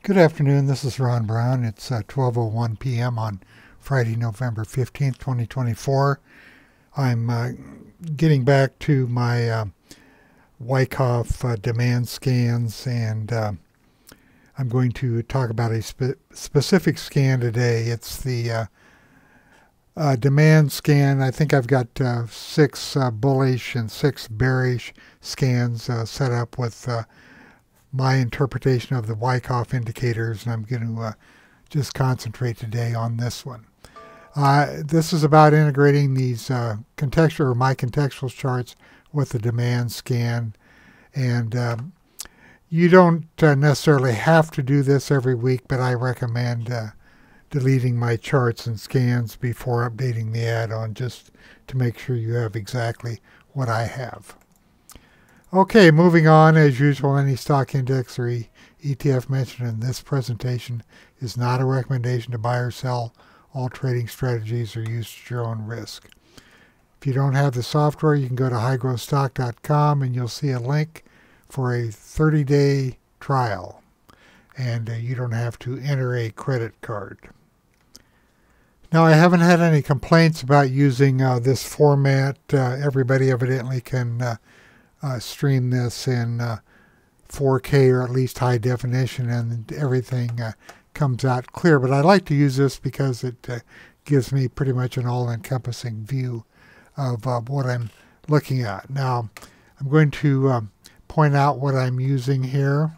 Good afternoon, this is Ron Brown. It's 12:01 p.m. on Friday, November 15th, 2024. I'm getting back to my Wyckoff demand scans, and I'm going to talk about a specific scan today. It's the demand scan. I think I've got 6 bullish and 6 bearish scans set up with my interpretation of the Wyckoff indicators, and I'm going to just concentrate today on this one. This is about integrating these my contextual charts with the demand scan, and you don't necessarily have to do this every week, but I recommend deleting my charts and scans before updating the add-on, just to make sure you have exactly what I have. Okay, moving on. As usual, any stock index or ETF mentioned in this presentation is not a recommendation to buy or sell. All trading strategies are used at your own risk. If you don't have the software, you can go to highgrowthstock.com and you'll see a link for a 30-day trial. And you don't have to enter a credit card. Now, I haven't had any complaints about using this format. Everybody evidently can stream this in 4K or at least high definition, and everything comes out clear. But I like to use this because it gives me pretty much an all-encompassing view of what I'm looking at. Now, I'm going to point out what I'm using here.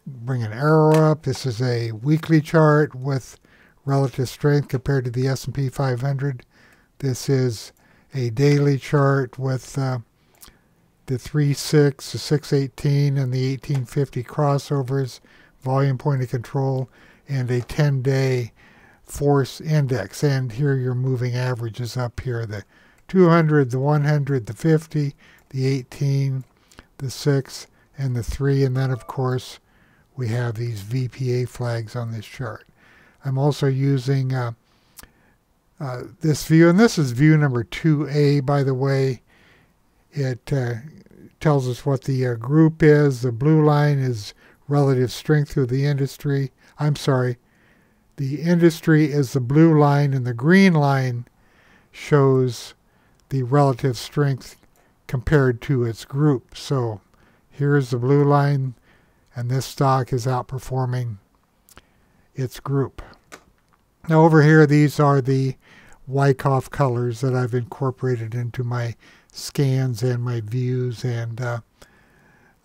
Bring an arrow up. This is a weekly chart with relative strength compared to the S&P 500. This is a daily chart with the 3.6, the 618, and the 1850 crossovers, volume point of control, and a 10-day force index. And here your moving averages up here: the 200, the 100, the 50, the 18, the 6, and the 3. And then, of course, we have these VPA flags on this chart. I'm also using this view, and this is view number 2A, by the way. It tells us what the group is. The blue line is relative strength through the industry. I'm sorry, the industry is the blue line, and the green line shows the relative strength compared to its group. So here's the blue line, and this stock is outperforming its group. Now over here, these are the Wyckoff colors that I've incorporated into my scans and my views, and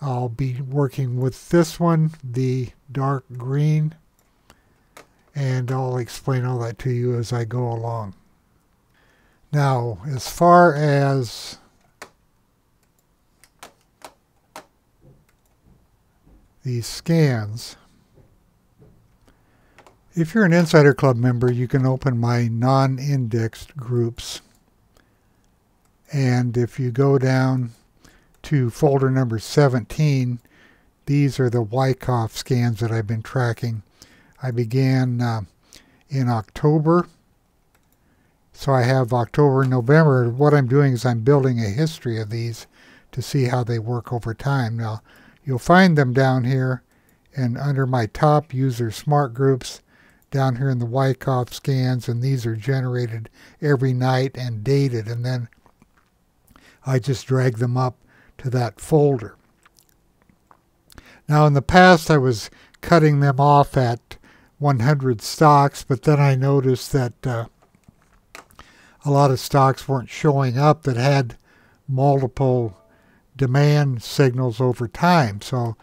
I'll be working with this one, the dark green, and I'll explain all that to you as I go along. Now, as far as these scans, if you're an Insider Club member, you can open my non-indexed groups. And if you go down to folder number 17, these are the Wyckoff scans that I've been tracking. I began in October. So I have October and November. What I'm doing is I'm building a history of these to see how they work over time. Now, you'll find them down here and under my top user smart groups, down here in the Wyckoff scans, and these are generated every night and dated, and then I just drag them up to that folder. Now in the past I was cutting them off at 100 stocks, but then I noticed that a lot of stocks weren't showing up that had multiple demand signals over time. So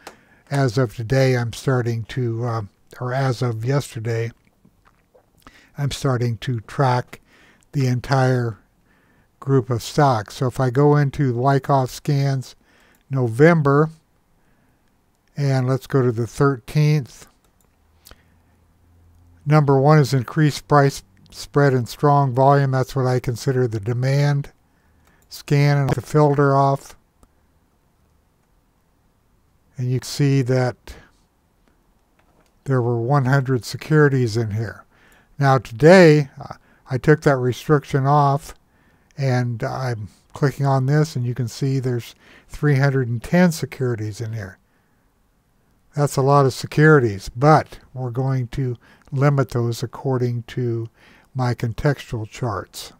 as of today, I'm starting to, or as of yesterday, I'm starting to track the entire group of stocks. So if I go into Wyckoff scans November, and let's go to the 13th, number 1 is increased price spread and strong volume. That's what I consider the demand scan, and the filter off. And you can see that there were 100 securities in here. Now today, I took that restriction off, and I'm clicking on this, and you can see there's 310 securities in here. That's a lot of securities, but we're going to limit those according to my contextual charts.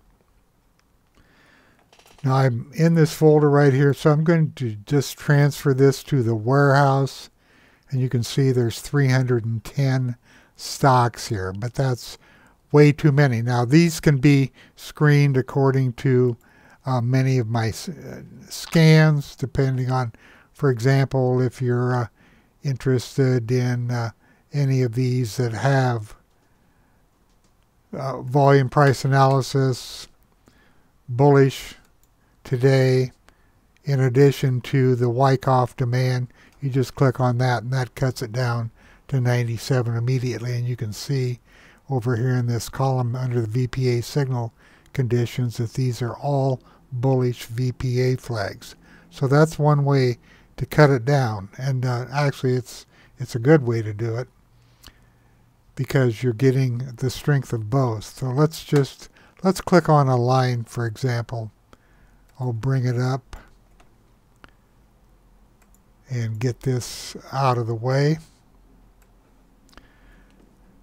Now I'm in this folder right here, so I'm going to just transfer this to the warehouse, and you can see there's 310 stocks here, but that's way too many. Now these can be screened according to many of my scans, depending on, for example, if you're interested in any of these that have volume price analysis, bullish today, in addition to the Wyckoff demand, you just click on that and that cuts it down to 97 immediately, and you can see over here in this column under the VPA signal conditions that these are all bullish VPA flags. So that's one way to cut it down, and actually it's a good way to do it because you're getting the strength of both. So let's click on a line, for example. I'll bring it up and get this out of the way.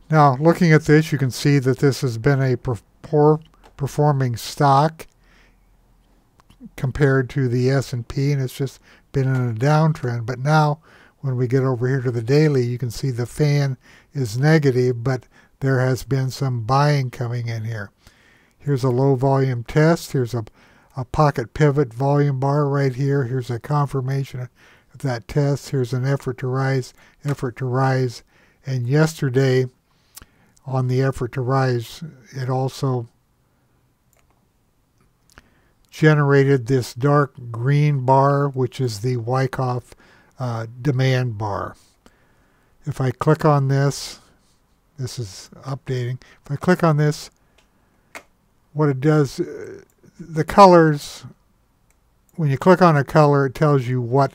Now, looking at this, you can see that this has been a poor performing stock compared to the S&P, and it's just been in a downtrend. But now, when we get over here to the daily, you can see the fan is negative, but there has been some buying coming in here. Here's a low volume test. Here's a pocket pivot volume bar right here. Here's a confirmation of that test. Here's an effort to rise, and yesterday on the effort to rise, it also generated this dark green bar, which is the Wyckoff demand bar. If I click on this, this is updating. If I click on this, what it does, the colors, when you click on a color, it tells you what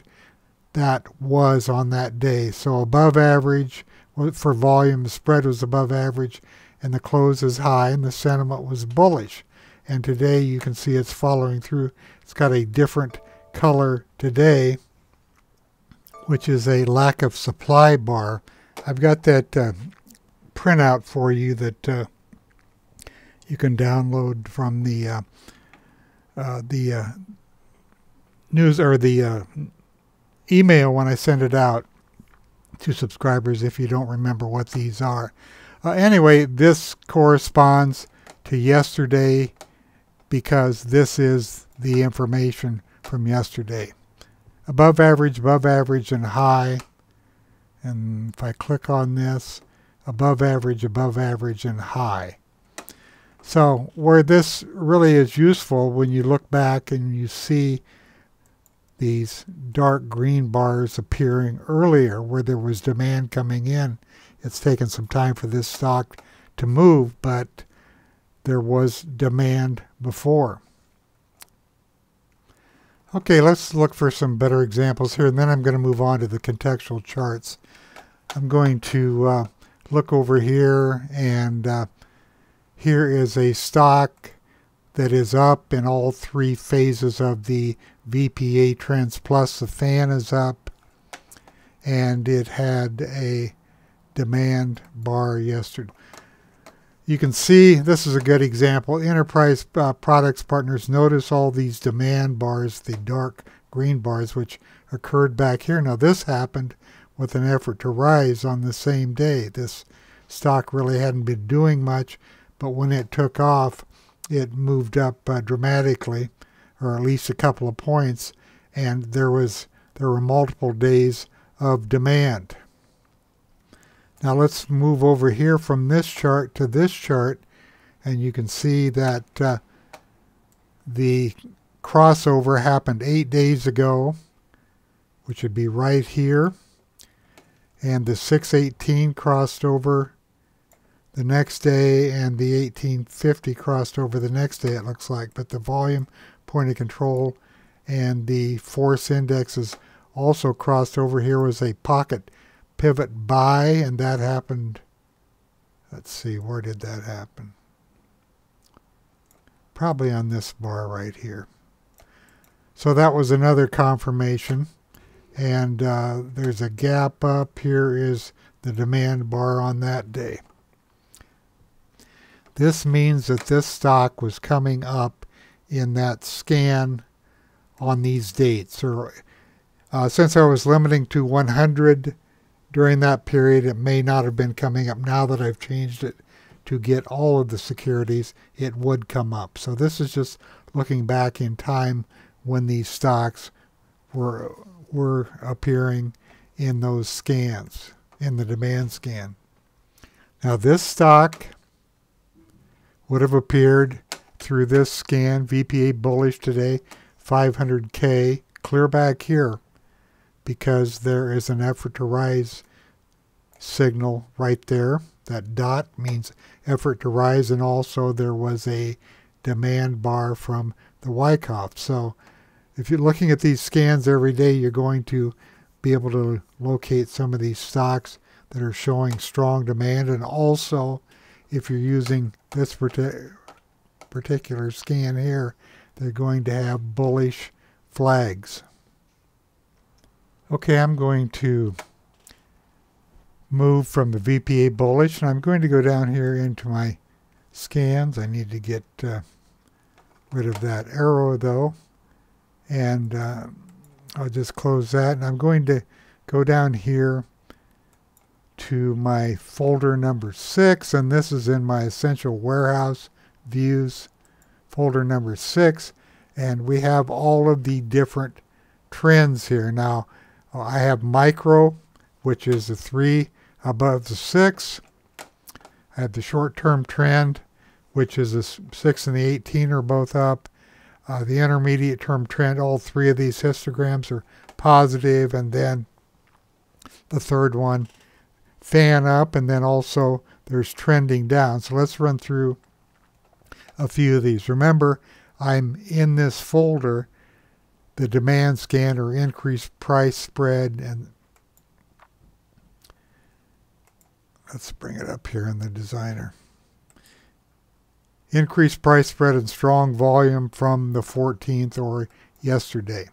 that was on that day. So above average for volume, the spread was above average, and the close is high, and the sentiment was bullish. And today you can see it's following through. It's got a different color today, which is a lack of supply bar. I've got that printout for you that you can download from the news or the email when I send it out to subscribers if you don't remember what these are. Anyway, this corresponds to yesterday because this is the information from yesterday. Above average, and high. And if I click on this, above average, and high. So where this really is useful, when you look back and you see these dark green bars appearing earlier where there was demand coming in, it's taken some time for this stock to move, but there was demand before. Okay, let's look for some better examples here, and then I'm going to move on to the contextual charts. I'm going to look over here, and here is a stock that is up in all three phases of the VPA trends, plus the fan is up, and it had a demand bar yesterday. You can see this is a good example. Enterprise Products Partners, notice all these demand bars, the dark green bars, which occurred back here. Now this happened with an effort to rise on the same day. This stock really hadn't been doing much, but when it took off, it moved up dramatically, or at least a couple of points, and there were multiple days of demand. Now let's move over here from this chart to this chart, and you can see that the crossover happened 8 days ago, which would be right here, and the 618 crossed over the next day, and the 1850 crossed over the next day, it looks like. But the volume, point of control, and the force indexes also crossed over. Here was a pocket pivot buy, and that happened, let's see, where did that happen? Probably on this bar right here. So that was another confirmation and there's a gap up. Here is the demand bar on that day. This means that this stock was coming up in that scan on these dates. Or since I was limiting to 100 during that period, it may not have been coming up. Now that I've changed it to get all of the securities, it would come up. So this is just looking back in time when these stocks were appearing in those scans, in the demand scan. Now this stock would have appeared through this scan, VPA bullish today, 500K, clear back here, because there is an effort to rise signal right there. That dot means effort to rise, and also there was a demand bar from the Wyckoff. So if you're looking at these scans every day, you're going to be able to locate some of these stocks that are showing strong demand. And also, if you're using this particular scan here, they're going to have bullish flags. Okay, I'm going to move from the VPA bullish, and I'm going to go down here into my scans. I need to get rid of that arrow though, and I'll just close that, and I'm going to go down here to my folder number 6, and this is in my Essential Warehouse Views folder number 6, and we have all of the different trends here. Now I have micro, which is the 3 above the 6. I have the short-term trend, which is the 6 and the 18 are both up. The intermediate term trend, all 3 of these histograms are positive, and then the third one, fan up, and then also there's trending down. So let's run through a few of these. Remember, I'm in this folder, the demand scan or increased price spread, and let's bring it up here in the designer. Increased price spread and strong volume from the 14th or yesterday.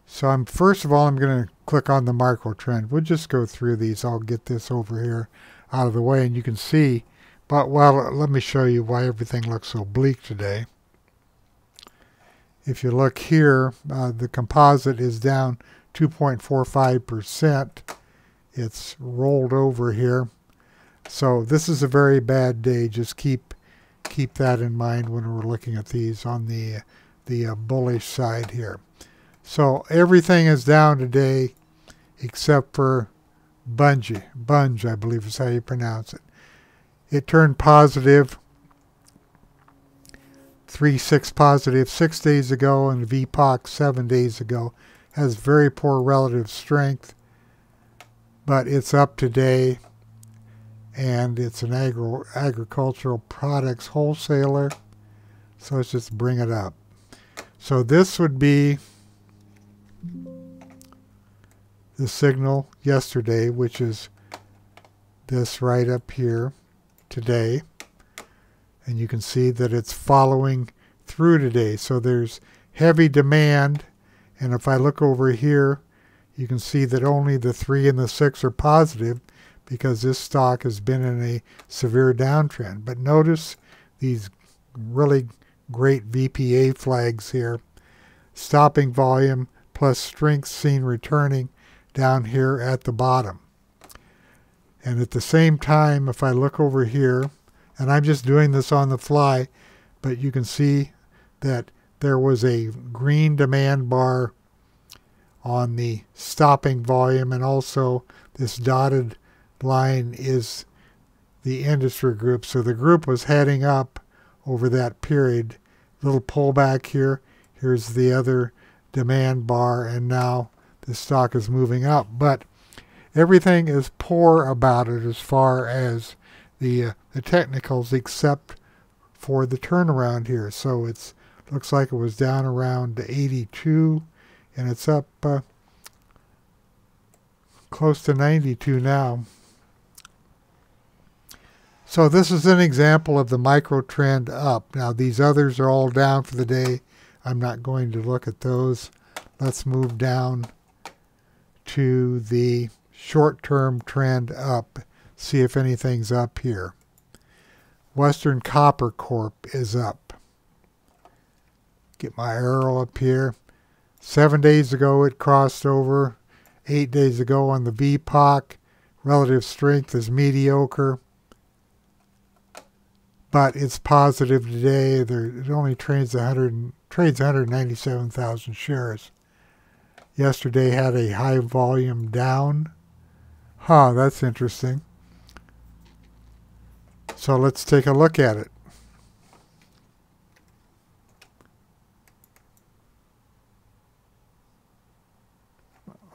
So first of all, I'm going to click on the micro trend. We'll just go through these. I'll get this over here out of the way, and you can see. But well, let me show you why everything looks so bleak today. If you look here, the composite is down 2.45%. It's rolled over here. So this is a very bad day. Just keep that in mind when we're looking at these on the bullish side here. So everything is down today except for Bunge, I believe is how you pronounce it. It turned positive, 3.6 positive 6 days ago, and VPOC 7 days ago. Has very poor relative strength, but it's up today, and it's an agricultural products wholesaler. So let's just bring it up. So this would be the signal yesterday, which is this right up here today, and you can see that it's following through today. So there's heavy demand, and if I look over here, you can see that only the 3 and the 6 are positive because this stock has been in a severe downtrend. But notice these really great VPA flags here. Stopping volume plus strength seen returning down here at the bottom. And at the same time, if I look over here, and I'm just doing this on the fly, but you can see that there was a green demand bar on the stopping volume, and also this dotted line is the industry group. So the group was heading up over that period. Little pullback here. Here's the other demand bar, and now the stock is moving up. But everything is poor about it as far as the technicals, except for the turnaround here. So it's looks like it was down around 82, and it's up close to 92 now. So this is an example of the micro trend up. Now these others are all down for the day. I'm not going to look at those. Let's move down to the short-term trend up. See if anything's up here. Western Copper Corp is up. Get my arrow up here. 7 days ago it crossed over. 8 days ago on the VPOC. Relative strength is mediocre. But it's positive today. It only trades 197,000 shares. Yesterday had a high volume down. Huh, that's interesting. So let's take a look at it.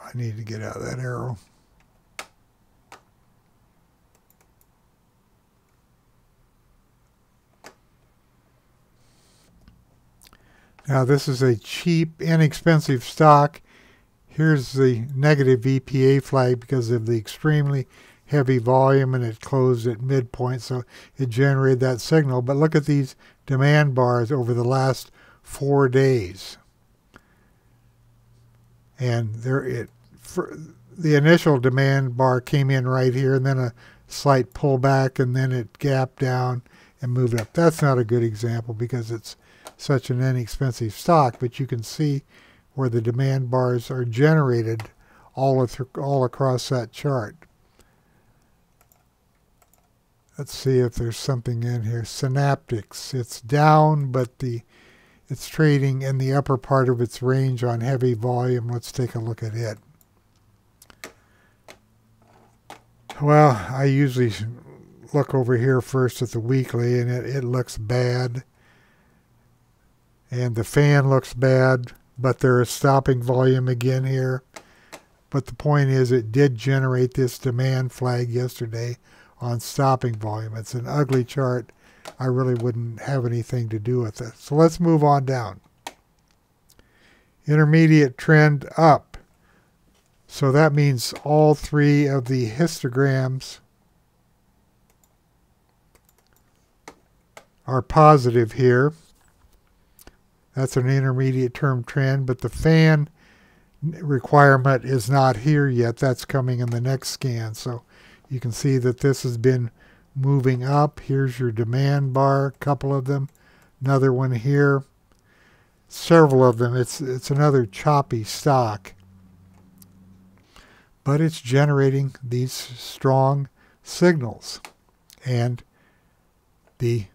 I need to get out of that arrow. Now this is a cheap, inexpensive stock. Here's the negative VPA flag because of the extremely heavy volume, and it closed at midpoint, so it generated that signal. But look at these demand bars over the last 4 days. And the initial demand bar came in right here, and then a slight pullback, and then it gapped down and moved up. That's not a good example because it's such an inexpensive stock, but you can see where the demand bars are generated all across that chart. Let's see if there's something in here. Synaptics, it's down, but it's trading in the upper part of its range on heavy volume. Let's take a look at it. Well, I usually look over here first at the weekly, and it looks bad. And the fan looks bad, but there is stopping volume again here. But the point is, it did generate this demand flag yesterday on stopping volume. It's an ugly chart. I really wouldn't have anything to do with it. So let's move on down. Intermediate trend up. So that means all three of the histograms are positive here. That's an intermediate term trend, but the fan requirement is not here yet. That's coming in the next scan. So you can see that this has been moving up. Here's your demand bar, a couple of them. Another one here. Several of them. It's another choppy stock. But it's generating these strong signals. And the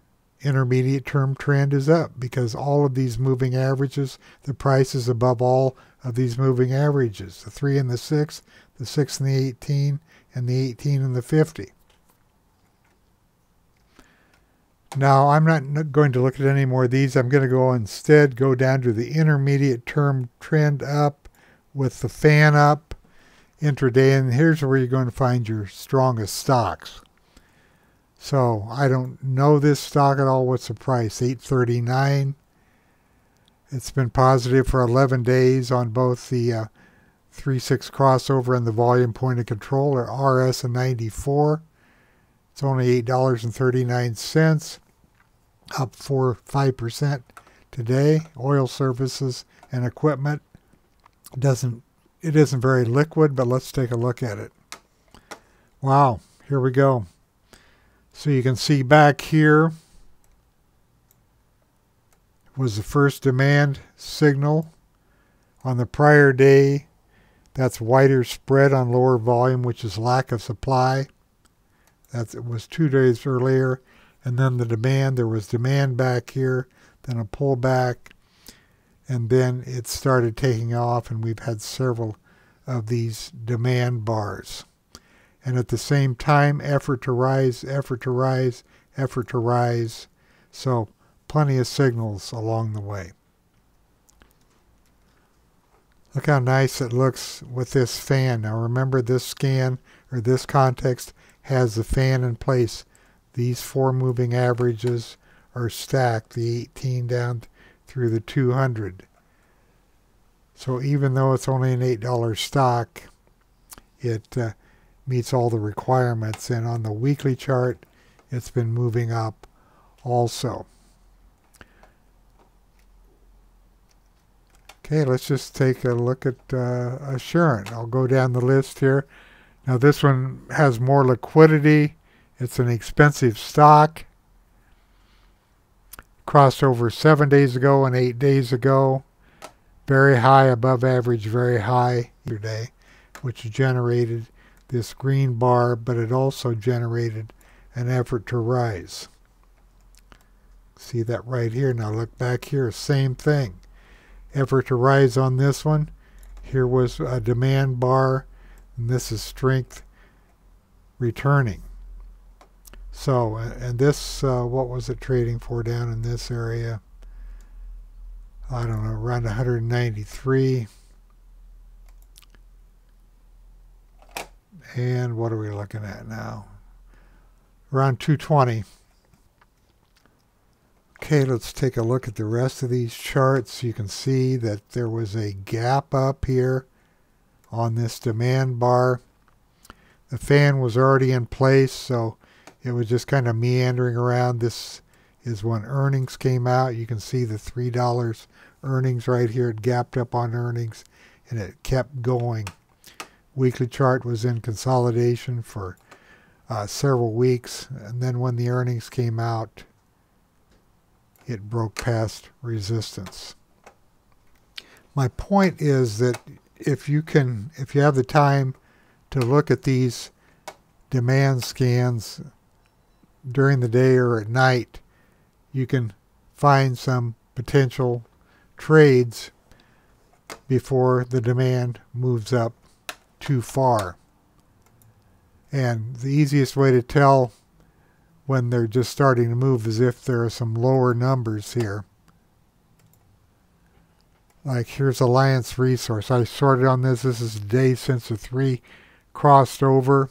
intermediate term trend is up because all of these moving averages, the price is above all of these moving averages. The 3 and the 6, the 6 and the 18, and the 18 and the 50. Now, I'm not going to look at any more of these. I'm going to go down to the intermediate term trend up with the fan up intraday, and here's where you're going to find your strongest stocks. So I don't know this stock at all. What's the price? $8.39. It's been positive for 11 days on both the 3-6 crossover and the volume point of control, or RS and 94. It's only $8.39, up 5% today. Oil services and equipment it isn't very liquid, but let's take a look at it. Wow, here we go. So you can see back here was the first demand signal on the prior day. That's wider spread on lower volume, which is lack of supply. It was 2 days earlier. And then the demand, there was demand back here, then a pullback, and then it started taking off, and we've had several of these demand bars. And at the same time, effort to rise, effort to rise, effort to rise. So plenty of signals along the way. Look how nice it looks with this fan. Now remember, this scan, or this context, has the fan in place. These 4 moving averages are stacked, the 18 down through the 200. So even though it's only an $8 stock, it meets all the requirements. And on the weekly chart, it's been moving up also. Okay, let's just take a look at Assurant. I'll go down the list here. Now this one has more liquidity. It's an expensive stock. Crossed over 7 days ago and 8 days ago. Very high, above average, very high yesterday, which generated this green bar, but it also generated an effort to rise. See that right here. Now look back here, same thing. Effort to rise on this one. Here was a demand bar, and this is strength returning. So, and this, what was it trading for down in this area? I don't know, around 193. And what are we looking at now? Around 220. Okay, let's take a look at the rest of these charts. You can see that there was a gap up here on this demand bar. The fan was already in place, so it was just kind of meandering around. This is when earnings came out. You can see the $3 earnings right here. It gapped up on earnings, and it kept going. Weekly chart was in consolidation for several weeks, and then when the earnings came out, it broke past resistance. My point is that if you have the time to look at these demand scans during the day or at night, you can find some potential trades before the demand moves up too far. And the easiest way to tell when they're just starting to move is if there are some lower numbers here. Like here's Alliance Resource. I sorted on this. This is the day since the 3 crossed over.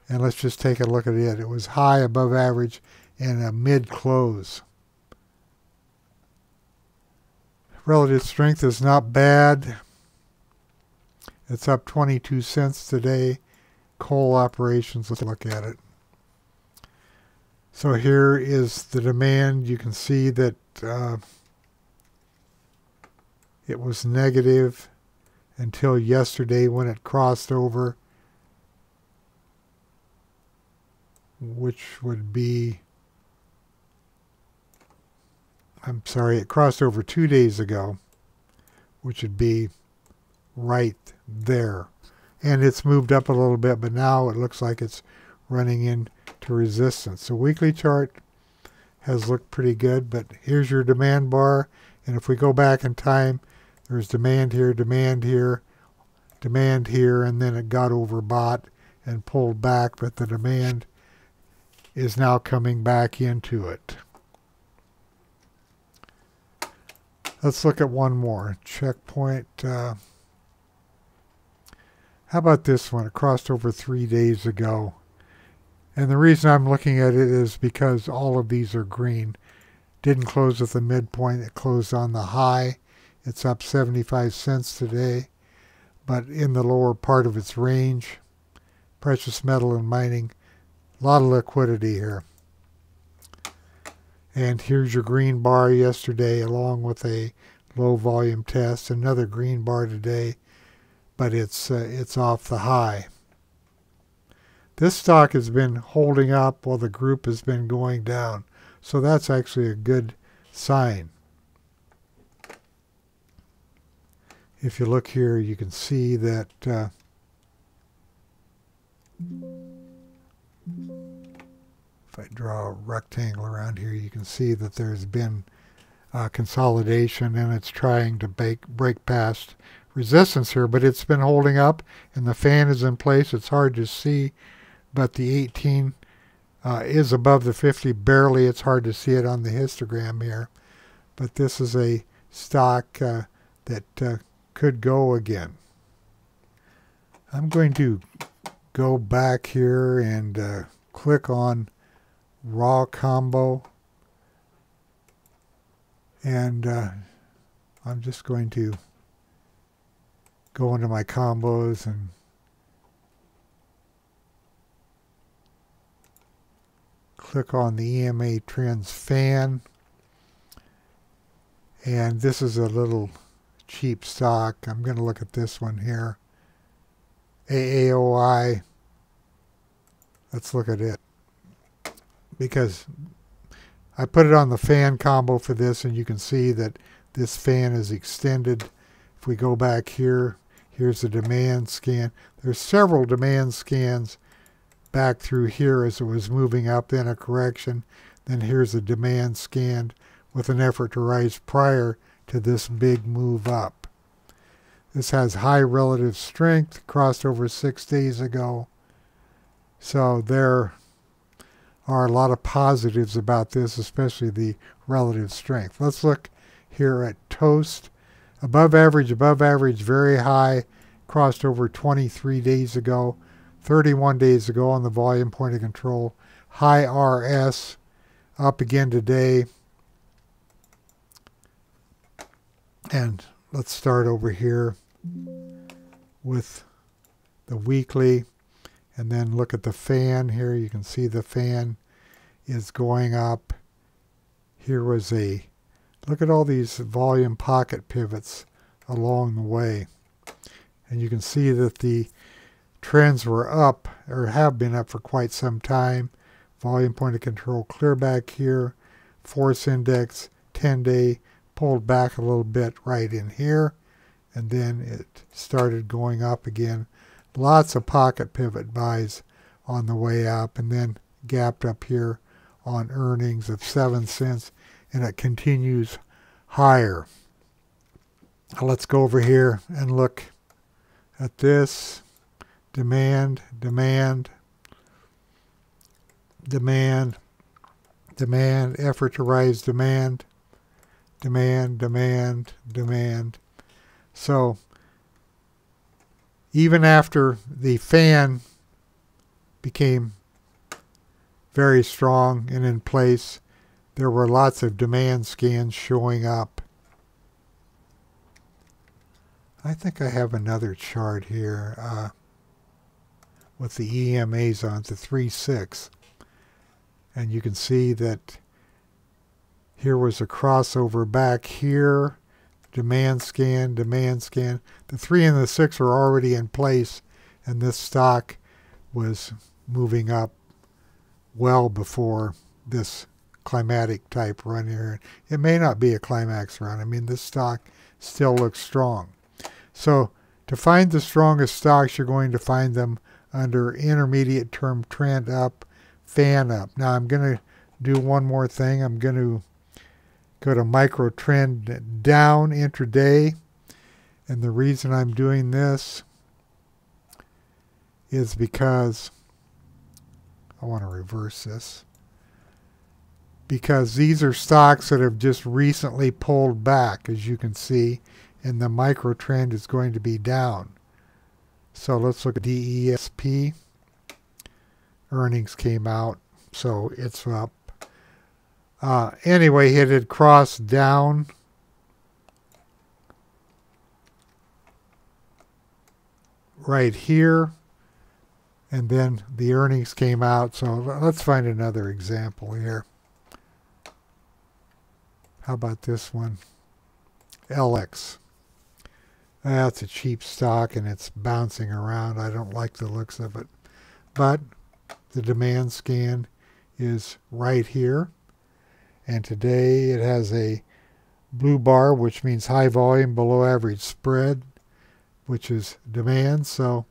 And let's just take a look at it. It was high, above average, and a mid-close. Relative strength is not bad. It's up 22 cents today. Coal operations, let's look at it. So here is the demand. You can see that it was negative until yesterday when it crossed over, which would be, I'm sorry, it crossed over 2 days ago, which would be right there. And it's moved up a little bit, but now it looks like it's running into resistance. The weekly chart has looked pretty good, but here's your demand bar. And if we go back in time, there's demand here, demand here, demand here, and then it got overbought and pulled back, but the demand is now coming back into it. Let's look at one more. Checkpoint. How about this one? It crossed over 3 days ago. And the reason I'm looking at it is because all of these are green. Didn't close at the midpoint. It closed on the high. It's up 75 cents today, but in the lower part of its range. Precious metal and mining. A lot of liquidity here. And here's your green bar yesterday along with a low volume test. Another green bar today, but it's off the high. This stock has been holding up while the group has been going down. So that's actually a good sign. If you look here, you can see that if I draw a rectangle around here, you can see that there's been consolidation and it's trying to break past resistance here, but it's been holding up and the fan is in place. It's hard to see, but the 18 is above the 50 barely. It's hard to see it on the histogram here, but this is a stock that could go again. I'm going to go back here and click on raw combo, and I'm just going to go into my combos and click on the EMA Trends fan, and this is a little cheap stock. I'm going to look at this one here. AAOI. Let's look at it. Because I put it on the fan combo for this, and you can see that this fan is extended. If we go back here, here's the demand scan. There's several demand scans back through here as it was moving up, then a correction. Then here's a demand scan with an effort to rise prior to this big move up. This has high relative strength, crossed over 6 days ago. So there are a lot of positives about this, especially the relative strength. Let's look here at toast. Above average, very high, crossed over 23 days ago, 31 days ago on the volume point of control. High RS, up again today. And let's start over here with the weekly, and then look at the fan here. You can see the fan is going up. Here was a, look at all these volume pocket pivots along the way. And you can see that the trends were up, or have been up for quite some time. Volume point of control clear back here. Force index 10-day pulled back a little bit right in here, and then it started going up again. Lots of pocket pivot buys on the way up, and then gapped up here on earnings of 7 cents, and it continues higher. Now let's go over here and look at this. Demand, demand, demand, demand, effort to rise demand, demand, demand, demand. So even after the fan became very strong and in place, there were lots of demand scans showing up. I think I have another chart here with the EMAs on to 3.6. And you can see that here was a crossover back here. Demand scan, demand scan. The 3 and the 6 are already in place, and this stock was moving up well before this climatic type run here. It may not be a climax run. I mean, this stock still looks strong. So to find the strongest stocks, you're going to find them under intermediate term trend up, fan up. Now I'm going to do one more thing. I'm going to go to micro trend down intraday, and the reason I'm doing this is because I want to reverse this, because these are stocks that have just recently pulled back, as you can see, and the micro trend is going to be down. So let's look at DESP. Earnings came out, so it's up. Anyway, it had crossed down right here, and then the earnings came out. So let's find another example here. How about this one? LX. That's a cheap stock, and it's bouncing around. I don't like the looks of it. But the demand scan is right here. And today it has a blue bar, which means high volume, below average spread, which is demand. So,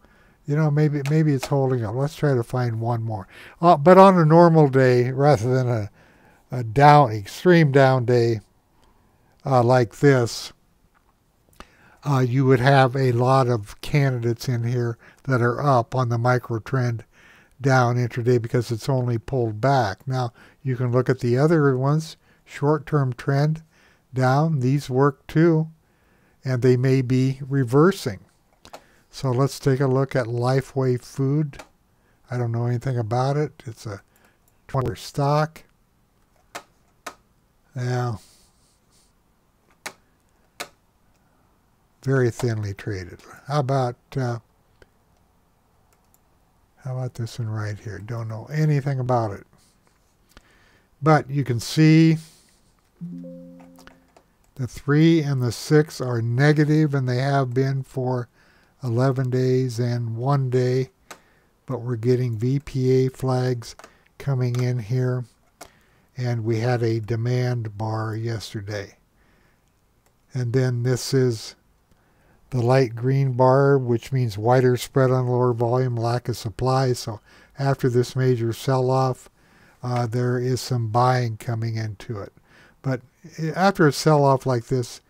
you know, maybe it's holding up. Let's try to find one more. But on a normal day, rather than a down, extreme down day like this, you would have a lot of candidates in here that are up on the micro trend down intraday because it's only pulled back. Now you can look at the other ones, short-term trend down. These work too, and they may be reversing. So let's take a look at Lifeway Food. I don't know anything about it. It's a 20-year stock. Now, very thinly traded. How about this one right here? Don't know anything about it. But you can see The 3 and the 6 are negative, and they have been for 11 days and 1 day. But we're getting VPA flags coming in here. And we had a demand bar yesterday. And then this is the light green bar, which means wider spread on lower volume, lack of supply. So after this major sell-off, there is some buying coming into it. But after a sell-off like this,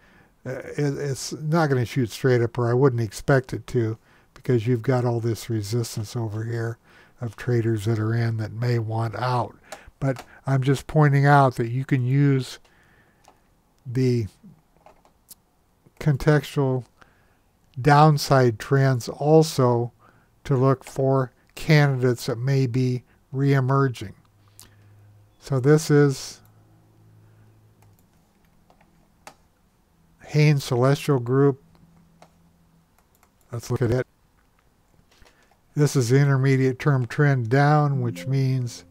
it's not going to shoot straight up, or I wouldn't expect it to, because you've got all this resistance over here of traders that are in that may want out. But I'm just pointing out that you can use the contextual downside trends also to look for candidates that may be re-emerging. So this is Haynes Celestial Group. Let's look at it. This is the intermediate term trend down, which means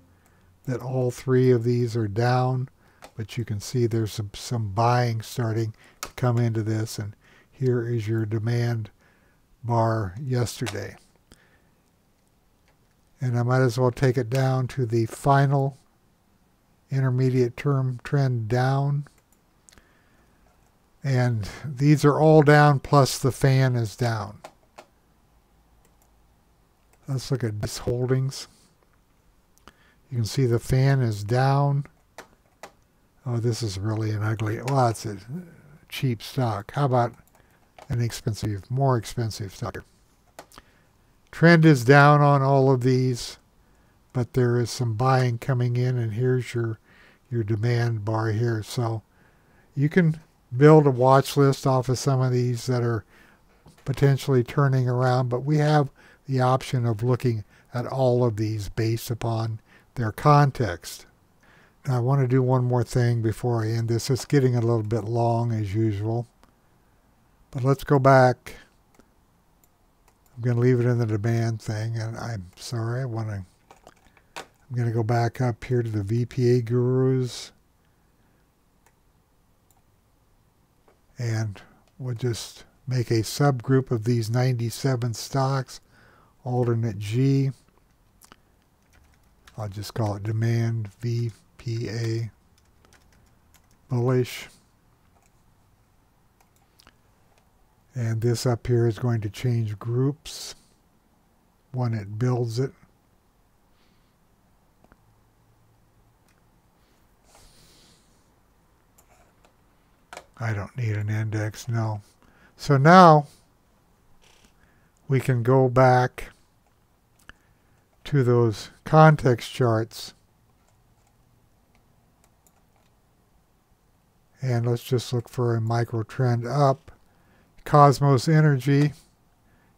that all 3 of these are down, but you can see there's some buying starting to come into this, and here is your demand bar yesterday. And I might as well take it down to the final intermediate term trend down. And these are all down, plus the fan is down. Let's look at these holdings. You can see the fan is down. Oh, this is really an ugly, well, it's a cheap stock. How about an expensive, more expensive stock? Trend is down on all of these, but there is some buying coming in, and here's your demand bar here. So you can build a watch list off of some of these that are potentially turning around, but we have the option of looking at all of these based upon their context. Now I want to do one more thing before I end this. It's getting a little bit long as usual, but let's go back. I'm going to leave it in the demand thing, and I'm sorry, I'm going to go back up here to the VPA gurus, and we'll just make a subgroup of these 97 stocks, alternate G. I'll just call it demand VPA bullish. And this up here is going to change groups when it builds it. I don't need an index, no. So now we can go back to those context charts, and let's just look for a micro trend up. Cosmos Energy,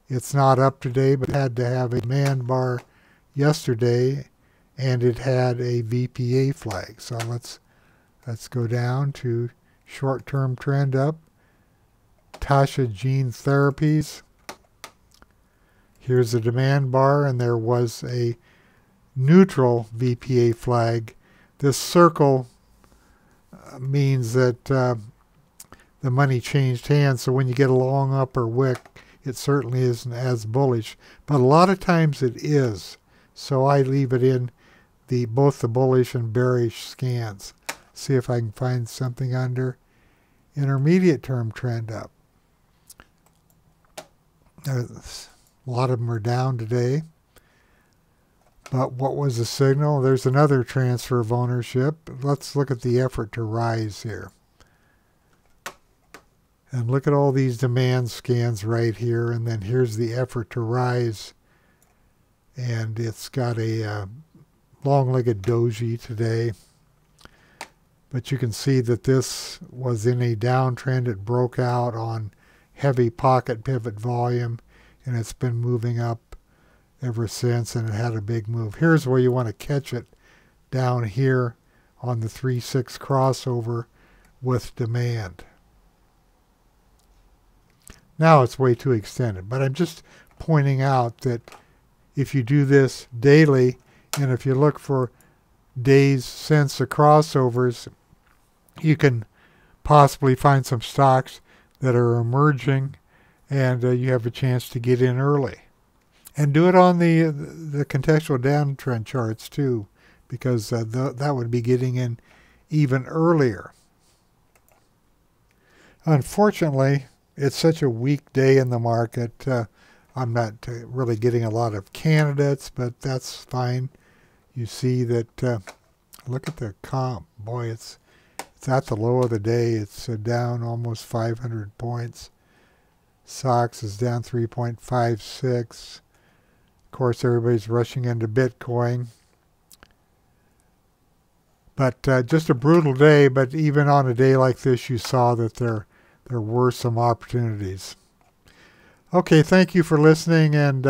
it's not up today, but had to have a demand bar yesterday, and it had a VPA flag. So let's go down to short-term trend up. Tasha Gene Therapies. Here's the demand bar, and there was a neutral VPA flag. This circle means that the money changed hands, so when you get a long upper wick, it certainly isn't as bullish. But a lot of times it is. So I leave it in both the bullish and bearish scans. See if I can find something under intermediate term trend up. A lot of them are down today. But what was the signal? There's another transfer of ownership. Let's look at the effort to rise here. And look at all these demand scans right here. And then here's the effort to rise. And it's got a long-legged doji today. But you can see that this was in a downtrend. It broke out on heavy pocket pivot volume. And it's been moving up ever since, and it had a big move. Here's where you want to catch it, down here on the 3-6 crossover with demand. Now it's way too extended, but I'm just pointing out that if you do this daily, and if you look for days since the crossovers, you can possibly find some stocks that are emerging, and you have a chance to get in early. And do it on the contextual downtrend charts too, because that would be getting in even earlier. Unfortunately, it's such a weak day in the market. I'm not really getting a lot of candidates, but that's fine. You see that, look at the comp. Boy, it's at the low of the day. It's down almost 500 points. SOX is down 3.56. Of course, everybody's rushing into Bitcoin. But just a brutal day, but even on a day like this, you saw that there were some opportunities. Okay, thank you for listening, and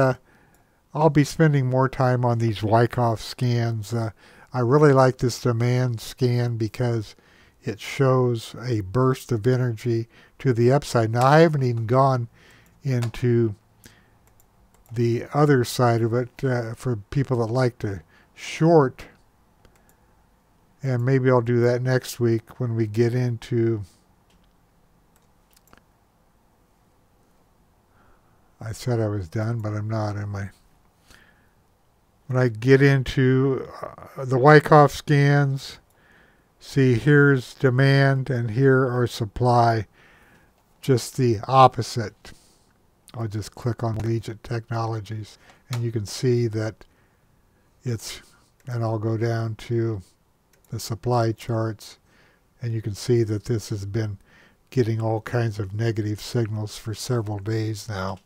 I'll be spending more time on these Wyckoff scans. I really like this demand scan because it shows a burst of energy to the upside. Now, I haven't even gone into the other side of it for people that like to short, and maybe I'll do that next week when we get into, I said I was done, but I'm not, am I? When I get into the Wyckoff scans, see, here's demand and here are supply, just the opposite. I'll just click on Legit Technologies, and you can see that it's, and I'll go down to the supply charts, and you can see that this has been getting all kinds of negative signals for several days now.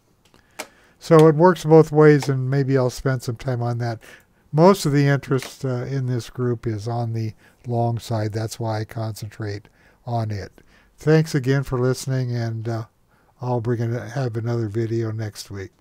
So it works both ways, and maybe I'll spend some time on that. Most of the interest in this group is on the long side. That's why I concentrate on it. Thanks again for listening, and I'll have another video next week.